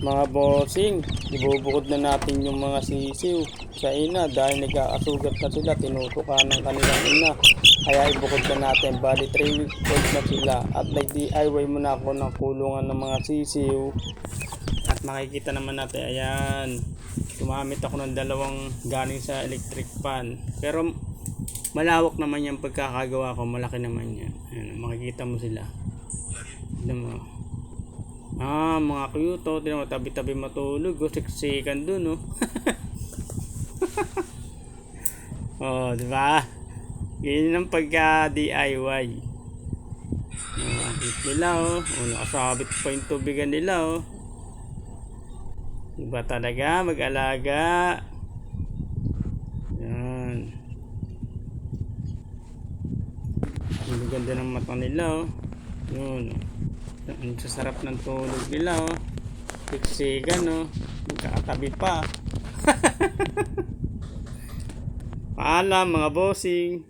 Mga bossing, ibubukod na natin yung mga sisiw sa ina dahil nagkakasugat na sila, tinutukan ng kanilang ina. Kaya ibukod na natin, bali 3 weeks old na sila at nag-DIY muna ako ng kulungan ng mga sisiw. At makikita naman natin, ayan, gumamit ako ng dalawang galing sa electric fan. Pero malawak naman yung pagkakagawa ko, malaki naman yan. Ayan, makikita mo sila. Tignan mo. Mga cute, oh. Tignan mo, tabi-tabi matulog, oh. Siksikan dun, oh. Oh, diba? Ganyan ang pagka-DIY. Cute nila, oh. Oh, nakasabit pa yung tubigan nila, oh. Diba talaga mag-alaga? Yan. Ang ganda ng mata nila, oh. Yun, oh. Ang sasarap ng tulog nila, oh. Siksikan, oh. Magkakatabi pa. Paalam mga bossing.